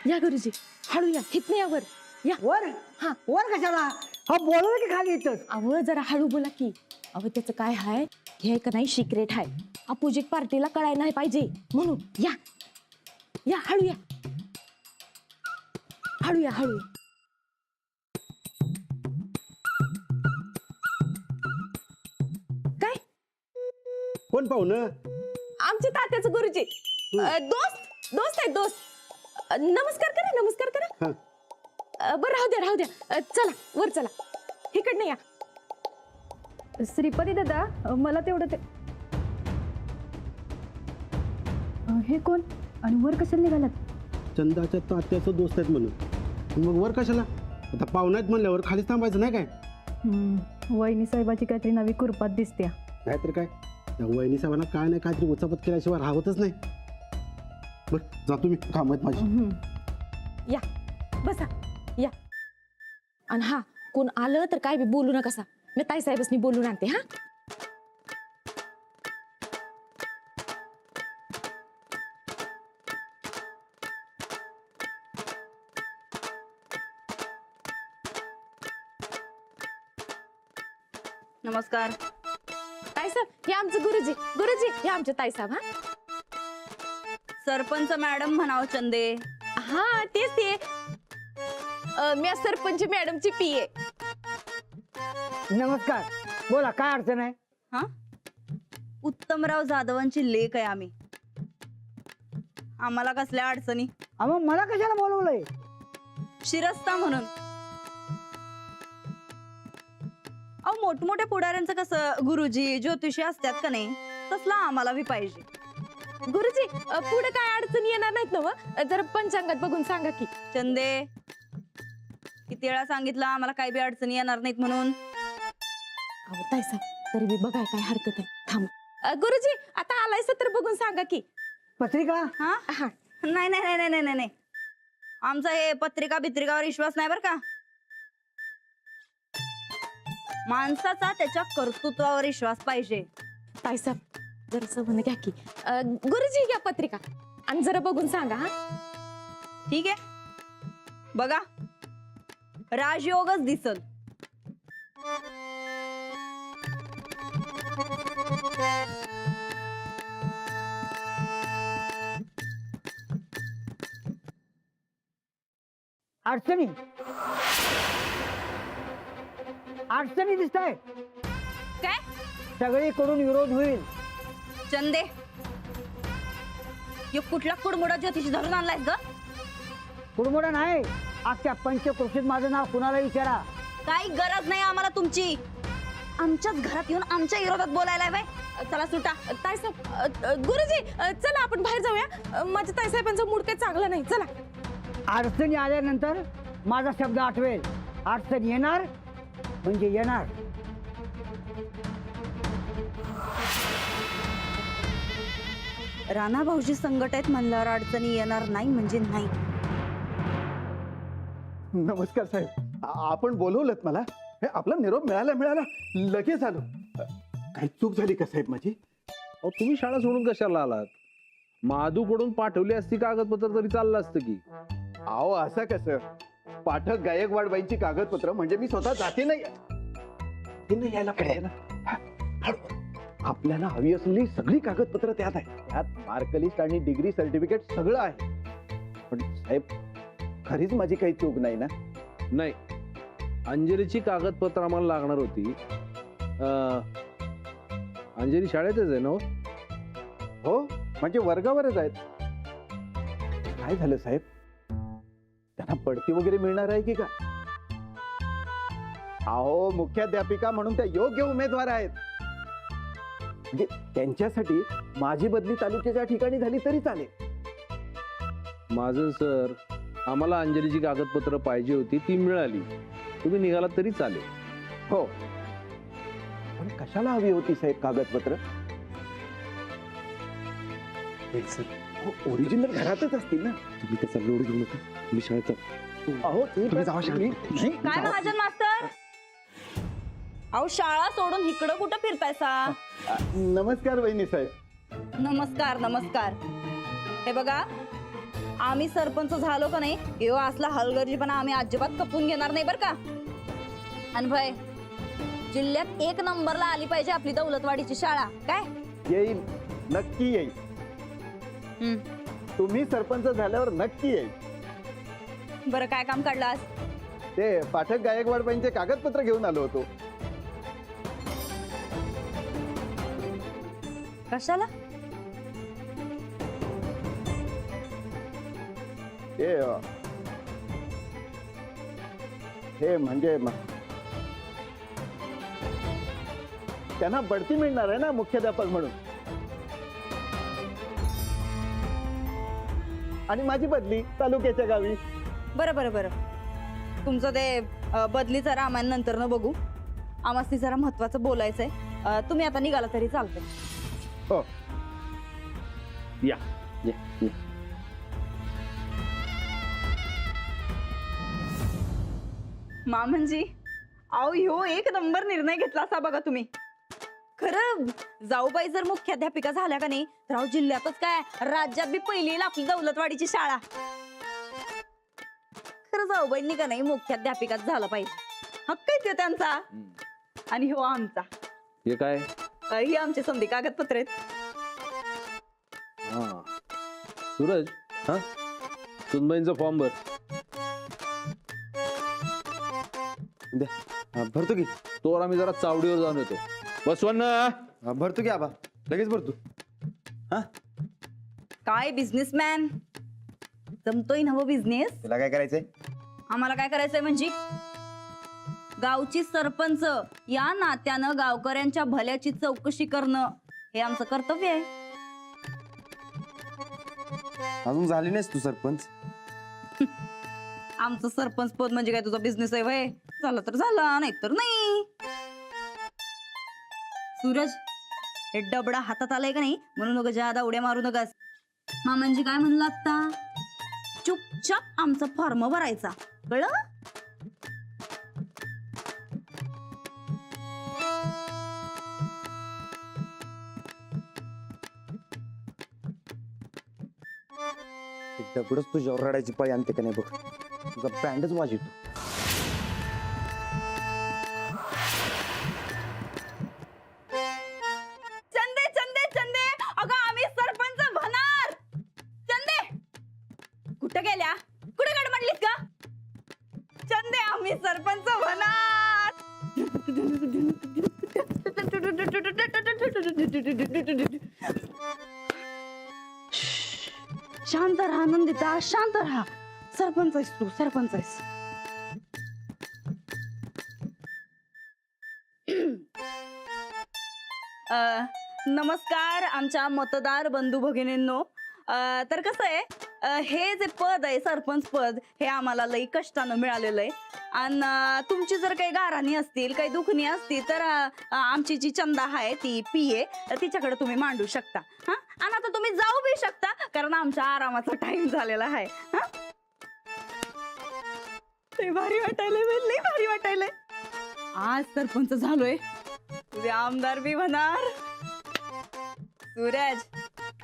या गुरुजी, हळू या, हितने या वर या. वर हा. वर कशाला? हा बोलवलं की खाली येतच. अव जरा हळू बोला की. अव त्याचं काय हाय, हे का नाही सिक्रेट हाय, अपोजिट पार्टीला कळायला नाही पाहिजे म्हणून. या या, हळू या, हळू या, हळू. काय? कोण पाहुणं? आमच्या तात्याचं गुरुजी. दोस्त दोस्त आहेत, दोस्त. नमस्कार करा, नमस्कार करा. बरं राहू द्या, राहू द्या. चला वर चला, इकडनं या. श्रीपती दादा, मला तेवढं ते. हे कोण आणि वर कशाला निघालात? चंदाच्या तात्याचं दोस्त आहेत म्हणून. मग वर कशाला? आता पाहुणा आहेत म्हणल्यावर खालीच थांबायचं नाही काय? वहिनी साहेबाची काहीतरी नवी कुरपात दिसते. नाहीतर काय, त्या वहिनी साहेबांना काय नाही काहीतरी उचापत केल्याशिवाय राहतच नाही. बरं जातो मी, काम आहेत माझी. या बसा या. आणि हा, कोण आलं तर काय बी बोलू नका. मी ताई साहेबांनी बोलून आणते. हा, नमस्कार. ताई साहेब हे आमचं गुरुजी. गुरुजी हे आमचे ताई साहेब. सरपंच मॅडम म्हणाव चंदे. हा तेच ते. मी सरपंच मॅडमची पीए. नमस्कार, बोला काय अडचण आहे? हा, उत्तमराव जाधवांची लेक आहे आम्ही. आम्हाला कसल्या अडचणी? मग मला कशाला बोलवलंय? शिरस्ता म्हणून. अहो मोठमोठ्या पुढाऱ्यांचं कसं गुरुजी ज्योतिषी असतात का नाही, तसला आम्हाला बी पाहिजे. गुरुजी पुढे काय अडचणी येणार नाहीत ना? जरा पंचांगात बघून सांगा की. चंदे, किती वेळा सांगितलं आम्हाला काही बी अडचणी येणार नाहीत म्हणून. अहो ताई साहेब तरी बी बघाय काय हरकत आहे. थांब. गुरुजी आता आलायस तर बघून सांगा की. पत्रिका? हा, हा, नाही नाही नाही नाही नाही नाही, आमचा हे पत्रिका बित्रिकावर विश्वास नाही बर का. माणसाचा त्याच्या कर्तृत्वावर विश्वास पाहिजे. ताई साहेब जरा सवण घ्या की. गुरुजी घ्या पत्रिका आणि जरा बघून सांगा. हा, ठीक आहे, बघा राजयोगच दिसल. अडचणी अडचणी दिसत आहे. काय सगळीकडून विरोध होईल. चंदे, यो कुठला कुडमुडा ज्योतिषी धरून आणलायस ग? कुडमुडा नाही, अख्ख्या पंचकृषीत माझं नाव कुणाला विचारा. काही गरज नाही आम्हाला तुमची. आमच्याच घरात येऊन आमच्या विरोधात बोलायला बाय. चला सुटा. ताई साहेब गुरुजी चला आपण बाहेर जाऊया. माझ्या ताई साहेबांचा मूड काही चांगला नाही. चला. अडचणी आल्यानंतर माझा शब्द आठवेल. अडचण येणार म्हणजे येणार. राणा भाऊजी संकट आहेत म्हणल्यावर अडचणी येणार नाही म्हणजे नाही. नमस्कार साहेब, आपण बोलवलंत मला. हे आपला निरोप मिळाला लगेच आलो. काही चूक झाली का साहेब माझी? अहो तुम्ही शाळा सोडून कशाला आलात? माधूकडून पाठवली असती कागदपत्र तरी चाललं असतं की. अहो असं कसं? पाठक गायकवाडबाईंची कागदपत्र म्हणजे मी स्वतः जाते नाही यायला पाहिजे ना. आपल्याला हवी असलेली सगळी कागदपत्र त्यात आहे. त्यात मार्कलिस्ट आणि डिग्री सर्टिफिकेट सगळं आहे. पण साहेब खरीच माझी काही चूक नाही ना? नाही, अंजलीची कागदपत्र आम्हाला लागणार होती. अंजली शाळेतच आहे ना? हो, म्हणजे वर्गावरच आहेत. काय झालं साहेब? त्यांना बढती वगैरे मिळणार आहे की काय? अहो मुख्याध्यापिका म्हणून त्या योग्य उमेदवार आहेत. म्हणजे त्यांच्यासाठी माझी बदली तालुक्याच्या ठिकाणी झाली तरी चालेल. माझं सर, आम्हाला अंजलीची कागदपत्र पाहिजे होती, ती मिळाली. तुम्ही निघालात तरी चालेल. हो, पण कशाला हवी होती साहेब कागदपत्र? ओरिजिनल घरातच असतील ना? तुम्ही त्याचा लोड घेऊ नका. मी शाळेत अहो तुम्ही जावा शाळेत. काय महाजन मास्तर? अहो शाळा सोडून इकडं कुठं फिरतायसा? नमस्कार वहिनी साहेब. नमस्कार नमस्कार. हे बघा, आम्ही सरपंच झालो का नाही किंवा असला हलगर्जीपणा आम्ही अजिबात कपून घेणार नाही बर का. आणि भाई जिल्ह्यात 1 नंबरला आली पाहिजे आपली दौलतवाडीची शाळा काय. येईल, नक्की येईल. हम्म. तुम्ही सरपंच झाल्यावर नक्की येईल. बरं काय काम काढलं आज. ते पाठक गायकवाडबाईंचे कागदपत्र घेऊन आलो होतो. कशाला. हे म्हणजे त्यांना बढती मिळणार आहे ना मुख्याध्यापक म्हणून. आणि माझी बदली तालुक्याच्या गावी. बरं बरं बरं तुमचं ते बदलीचा रामायण नंतर न बघू. आम्हाला जरा महत्वाचं बोलायचंय. तुम्ही आता निघाला तरी चालतंय. हो या या, या. मामनजी अहो ह्यो 1 नंबर निर्णय घेतला असा बघा तुम्ही. खरं जाऊबाई जर मुख्याध्यापिका झाल्या का नाही तर अहो जिल्ह्यातच काय राज्यात बी पहिली येईल आपली दौलतवाडीची शाळा. खरं जाऊबाईंनी का नाही मुख्याध्यापिकाच झालं पाहिजे. हक्क आहे तो त्यांचा. आणि हो आमचा. हे काय. ही आमचे समधी कागदपत्र आहेत. हा सूरज, हा सुनबाईंचा फॉर्म भर. भरतो की. तोवर आम्ही जरा चावडीवर जाऊन येतो. बसवन भरतो की आबा, लगेच भरतो. काय बिझनेसमॅन जमतोय ना हो बिझनेस. तुला काय करायचंय. आम्हाला काय करायचंय म्हणजे गावची सरपंच या नात्यानं गावकऱ्यांच्या भल्याची चौकशी करणं हे आमचं कर्तव्य आहे. अजून झाली नाहीस तू सरपंच. आमचं सरपंच पद म्हणजे काय तुझा बिझनेस आहे वय. झालं तर झालं नाही तर नाही. सूरज हे डबडा हातात आलाय का नाही म्हणून नका जादा उड्या मारू नकास. मामांजी काय म्हणलं आता चुपचाप आमचा फॉर्म भरायचा कळलं. दगडच तुझ्यावर रडायची पाळी आणते का नाही बघ. तुझा बँडच वाजवतो. चंदे चंदे चंदे अगं आम्ही सरपंच होणार. चंदे कुठे गेल्या कुठे गड म्हणलीस का. चंदे आम्ही सरपंच होणार. शांत राहा नंदिता शांत राहा. सरपंच आहेस तू सरपंच आहेस. नमस्कार आमच्या मतदार बंधू भगिनींनो. तर कसं आहे हे जे पद आहे सरपंच पद हे आम्हाला लई कष्टानं मिळालेलं आहे. आणि तुमची जर काही गाराणी असतील काही दुखणी असतील तर आमची जी चंदा आहे ती PA तिच्याकडे तुम्ही मांडू शकता. हा आणि आता तुम्ही जाऊ बी शकता कारण आमच्या आरामाचा टाइम झालेला आहे. हा लई भारी वाटायलंय लई भारी वाटायलंय. आज सरपंच झालोय उद्या आमदार बी होणार. सूरज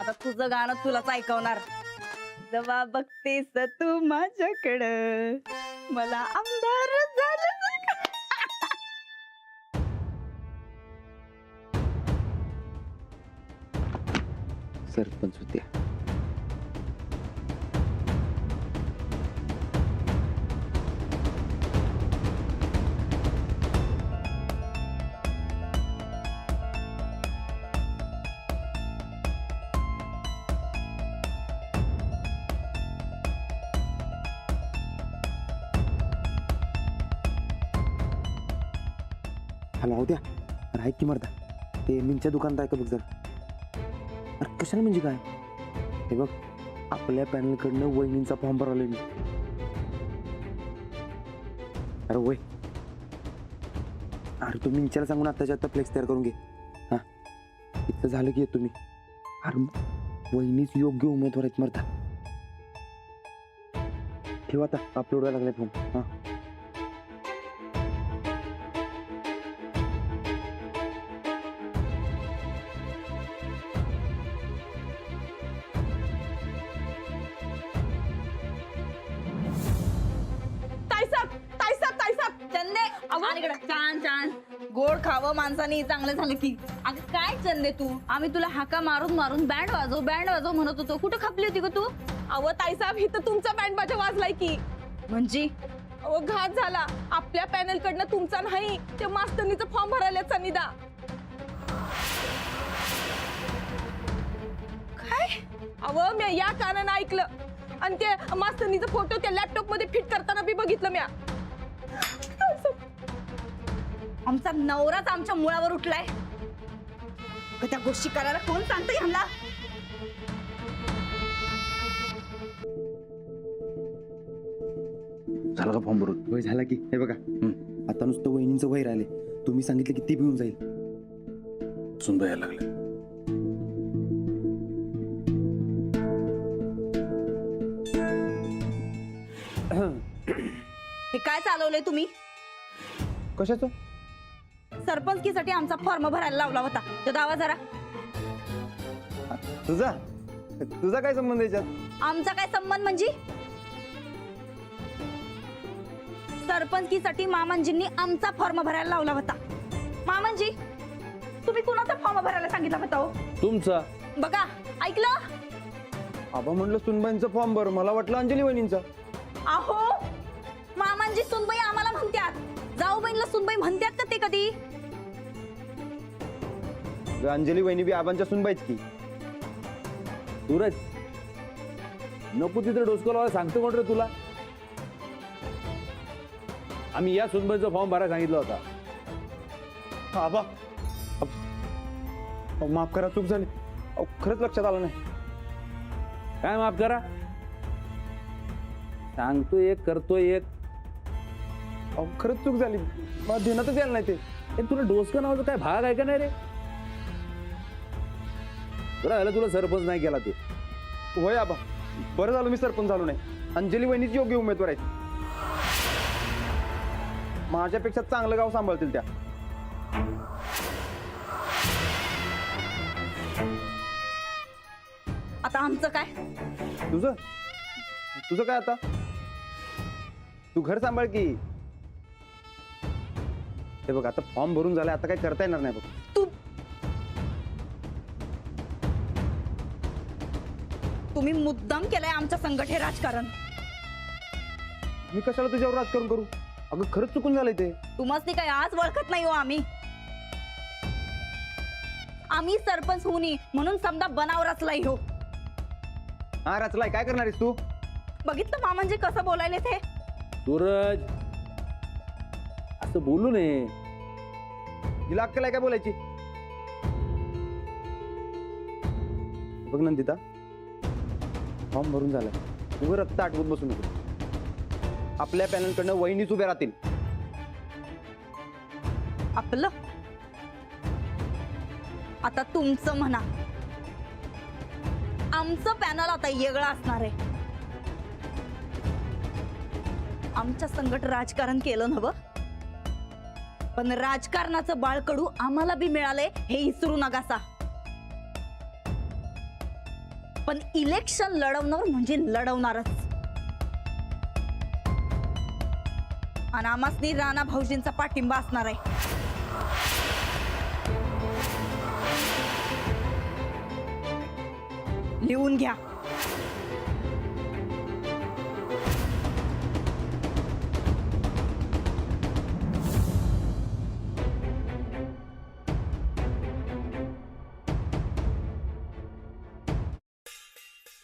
आता तुझं गाणं तुलाच ऐकवणार. जेव्हा बघतेस तू माझ्याकडं मला आमदार झालं. सरपंच होत्या. हॅलो होत्या. अरे ऐक की मर्दा ते मिनच्या दुकानात आहे का बघ जरा. अरे कशाला म्हणजे काय. हे बघ आपल्या पॅनलकडनं वहिनींचा फॉर्म भरवलाय मी. अरे वय अरे तू मिनच्याला सांगून आत्ताच्या आत्ता फ्लेक्स तयार करून घे. हा इथलं झालं की येतो मी. अरे वहिनीच योग्य उमेदवार आहेत मर्दा. ठेव आता अपलोड व्हायला लागलाय फॉर्म. हा छान छान. गोड खावं माणसाने, चांगलं झालं की. अगं काय चंदे तू, आम्ही तुला हाका मारून मारून बँड वाजव म्हणत होतो. कुठं खपली होती ग तू? अहो ताईसाहेब इथं तुमचा बँड बाजा वाजलाय की. म्हणजे अहो घात झाला. आपल्या पॅनल कडनं तुमचा नाही, ते मास्तरनीचा फॉर्म भरायला सनिदा. काय? अहो मी या कानानं ऐकलं आणि ते मास्तरनीचा फोटो त्या लॅपटॉप मध्ये फिट करताना बी बघितलं म्या. आमचा नवराच आमच्या मुळावर उठलाय. त्या गोष्टी करायला कोण सांगतं ह्यांना? झाला का फॉर्म भरून? वय झाला की. हे बघा आता नुसतं वहिनींचं वय राहिले. तुम्ही सांगितलं की ती भिवून जाईल. सुनबाई यायला लागले. हे काय चालवलंय तुम्ही? कशाचं? सरपंचकीसाठी आमचा फॉर्म भरायला लावला होता. तो दावा जरा. तुझा काय संबंध याच्यात? आमचा काय संबंध म्हणजे? सरपंचकीसाठी मामांजींनी आमचा फॉर्म भरायला लावला होता. मामांजी, तुम्ही कुणाचा फॉर्म भरायला सांगितला होता हो? तुमचा. बघा, ऐकलं? आबा म्हणलं सुनबाईंचा फॉर्म भर. मला वाटलं अंजली वहिनींचा. अहो, मामांजी सुनबाई आम्हाला म्हणतात, जाऊ बहिणीला सुनबाई म्हणतात का ते कधी? अंजली वहिनी बी आबांच्या सुनबाईच की. सूरज, नको तिथे डोसकं लावायला सांगतो कोण रे तुला? आम्ही या सुनबाईचा फॉर्म भरायला सांगितला होता. आबा माफ करा, चूक झाली. खरंच लक्षात आलं नाही. काय माफ करा? सांगतो एक, करतो एक. खरंच चूक झाली. मला ध्यानातच यायला नाही ते. ए, तुला डोसकं नावाचा काय भाग आहे का नाही रे? बरं झालं तुला सरपंच नाही केला ते. होय आबा, बरं झालं मी सरपंच झालो नाही. अंजली वहिनीच योग्य उमेदवार आहेत. माझ्यापेक्षा चांगलं गाव सांभाळतील त्या. आता आमचं काय? तुझं तुझं काय आता? तू घर सांभाळ की. हे बघ आता फॉर्म भरून झालाय, आता काही करता येणार नाही बघ. तू तुम्ही मुद्दाम केलंय आमच्या संकट हे राजकारण. मी कशाला तुझ्यावर राजकारण करू? अगं खरंच चुकून झालंय ते. तुम्हाला काय आज ओळखत नाही हो आम्ही. आम्ही सरपंच होऊनी म्हणून समजा बनाव रचलाय हो. हा रचलाय, काय करणार आहेस तू? बघितलं मामांजी कसं बोलायले ते? सूरज, असं बोलू नये. हिला अक्कल आहे काय बोलायची? बघ नंदिता, फॉर्म भरून झालाय. उभं रक्त आठवत बसू नको. आपल्या पॅनलकडनं वहिनीच उभ्या राहतील. आपलं आता तुमचं म्हणा, आमचं पॅनल आता वेगळं असणार आहे. आमच्या संकट राजकारण केलं नव्ह, पण राजकारणाचं बाळकडू आम्हाला बी मिळालंय हे विसरू नकासा. पण इलेक्शन लढवणार म्हणजे लढवणारच. आणि आम्हासनी राणा भाऊजींचा पाठिंबा असणार आहे. लिहून घ्या.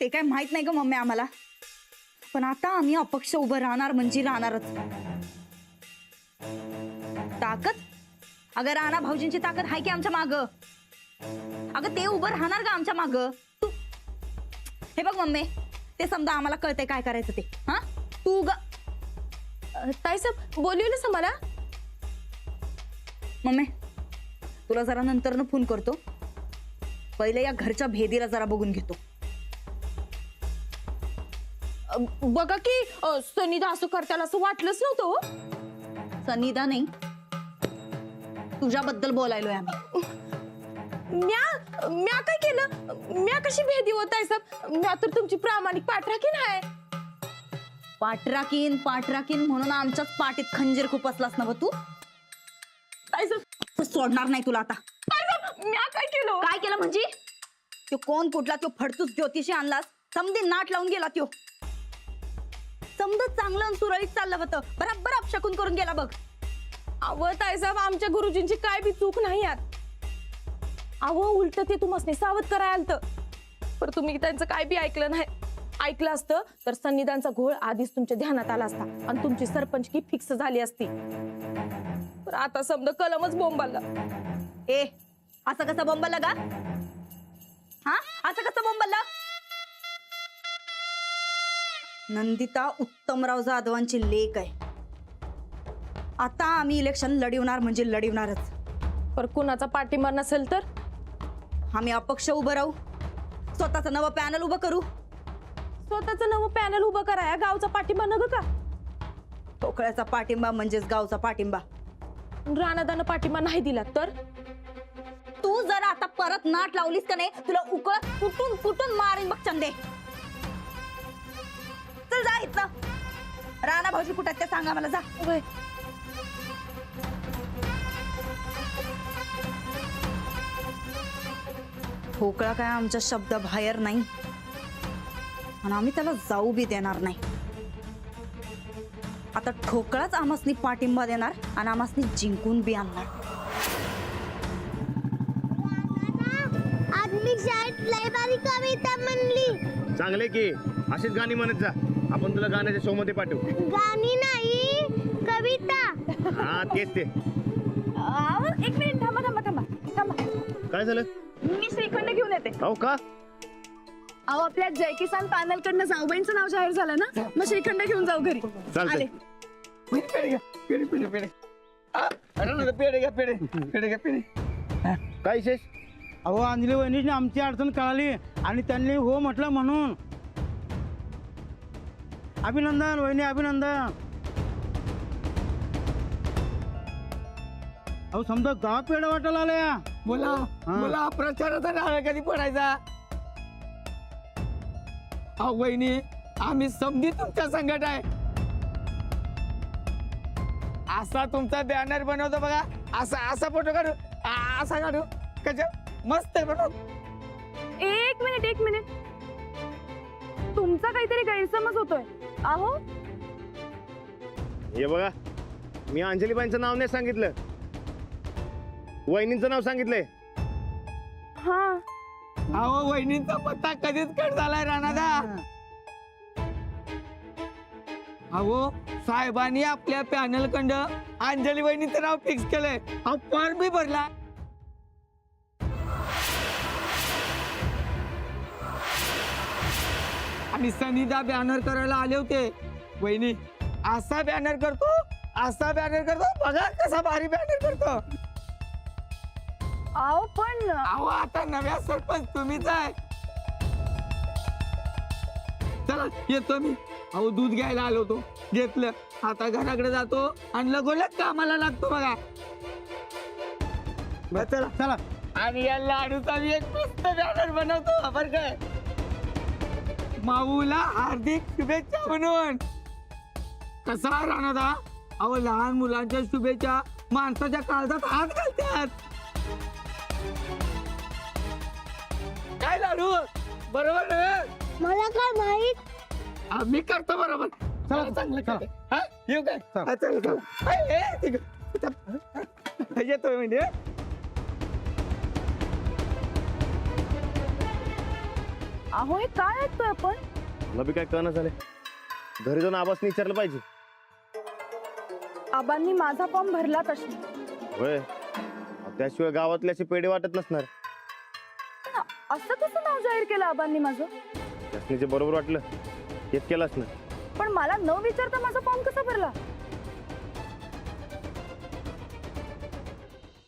ते काय माहित नाही ग मम्मी आम्हाला, पण आता आम्ही अपक्ष उभं राहणार म्हणजे राहणारच. ताकद? अगं राणा भाऊजींची ताकद आहे की आमच्या माग. अगं ते उभं राहणार का आमच्या माग? तू हे बघ मम्मी, ते समजा आम्हाला कळतंय काय करायचं ते. हा तू ग ताईसाहेब बोलवलंस मला? मम्मी तुला जरा नंतर फोन करतो. पहिले या घरच्या भेदीला जरा बघून घेतो. बघा की सनिधा असं करताल असं वाटलंच नव्हतं हो. सनिधा नाही, तुझ्याबद्दल बोलायलोय आम्ही. म्या काय केलं? म्या कशी भेदी होत आहे सब? म्या तर तुमची प्रामाणिक पाठराखीण आहे. पाठराखीन पाठराखीन म्हणून आमच्याच पाठीत खंजीर खूप असलास ना तू. ताईसाहेब सोडणार नाही तुला आता. मी काय केलं? काय केलं म्हणजे? तो कोण कुठला तो फडतूस ज्योतिषी आणलास, समधी नाट लावून गेला त्यो. समजा चांगलं आणि सुरळीत चाललं होतं, बराबर अपशकून करून गेला बघ. अव ताईसाहेब आमच्या गुरुजींची काय बी चूक नाही यात. अव उलट ते तुम्हाला सावध करायला आलतं, पण तुम्ही त्यांचं काय बी ऐकलं नाही. ऐकलं असतं तर सन्निधानचा घोळ आधीच तुमच्या ध्यानात आला असता आणि तुमची सरपंचकी फिक्स झाली असती. पण आता समजा कलमच बोंबाला. ए, असं कसं बोंबला का? हा, असं कसं बोंबला? नंदिता उत्तमराव जाधवांची लेक आहे. आता आम्ही इलेक्शन लढवणार म्हणजे लढवणारच. पर कुणाचा पाठिंबा नसेल तर आम्ही अपक्ष उभं राहू, स्वतःचं नवं पॅनल उभं करू. स्वतःचं नवं पॅनल उभं कराया गावचा पाठिंबा नग का? ठोकळ्याचा पाठिंबा म्हणजेच गावचा पाठिंबा. राणादानं पाठिंबा नाही दिला तर तू जर आता परत नाट लावलीस का नाही, तुला उकळ कुठून कुठून मारीन बघ चंदे. चल जा इथं. राणा भाऊजी कुठे आहेत ते सांगा मला, जा. होय. ठोकळा काय आमच्या शब्द बाहेर नाही आणि आम्ही त्याला जाऊ बी देणार नाही. आता ठोकळाच आमासनी पाठिंबा देणार आणि आमासनी जिंकून बी आणणार. आज मी शाळेत लय भारी कविता म्हणली. चांगले की अशीच गाणी म्हणत जा, आपण तुला गाण्याच्या शो मध्ये पाठवू. गाणी नाही, कविता. हा तेच ते. एक मिनिट थांबा थांबा थांबा थांबा. काय झालं? मी श्रीखंड घेऊन येते. हो का? अहो आपल्या जय किसान पॅनल कडनं जाऊबाईंचं नाव जाहीर झालं ना, मग श्रीखंड घेऊन जाऊ घरी. चालतंय. काय विशेष? अहो अंजली वहिनीने आमची अडचण कळाली आणि त्यांनी हो म्हटलं म्हणून. अभिनंदन वहिनी, अभिनंदन. अहो समजा गाव पेढ वाटायला आल्या. बोला बोला, प्रचाराचा नारळ कधी पडायचा? अहो वहिनी, आम्ही समधी तुमच्या संकट आहे. असा तुमचा बॅनर बनवतो बघा, असा असा फोटो काढू, असा काढू, कशा मस्त आहे बनव. एक मिनिट तुमचा काहीतरी गैरसमज होतोय. अहो हे बघा, मी अंजलीबाईंचं नाव नाही सांगितलं, वहिनींचं नाव सांगितलंय. हा अहो वहिनींचा पत्ता कधीच कट झालाय राणादा. अहो साहेबांनी आपल्या पॅनल कंड अंजली वहिनीचं नाव फिक्स केलंय. हा फॉर्म बी भरला. आणि सनिदा बॅनर करायला आले होते. वहिनी असा बॅनर करतो, असा बॅनर करतो, बघा कसा भारी बॅनर करतो. अहो पण अहो आता नव्या सरपंच तुम्हीच आहे. चला येतो मी. अहो दूध घ्यायला आलो होतो, घेतलं. आता घराकडे जातो आणि लगोलग कामाला लागतो बघा. चला चला. आणि या लाडूचा मी एक मस्त बॅनर बनवतो बरं काय. माऊला हार्दिक शुभेच्छा म्हणून. कसा राणादा, अहो लहान मुलांच्या शुभेच्छा माणसाच्या काळजात हात घालतात. काय लाडू, बरोबर ना? मला काय माहित. मी करतो बरोबर. चला चांगलं करतो. हा येऊ काय? हा, चला चला. ए, ठीक आहे. येतोय म्हणजे. अहो हे काय ऐकतोय आपण? मला बी काय कळना झालंय. घरी जाऊन आबासनी विचारलं पाहिजे. आबांनी माझा फॉर्म भरला तशी. होय, त्याशिवाय गावातल्याचे पेढे वाटत नसणार. असं कसं नाव जाहीर केलं आबांनी माझं? त्यासनी जे बरोबर वाटलं तेच केलं असणार. पण मला न विचारता माझा फॉर्म कसा भरला?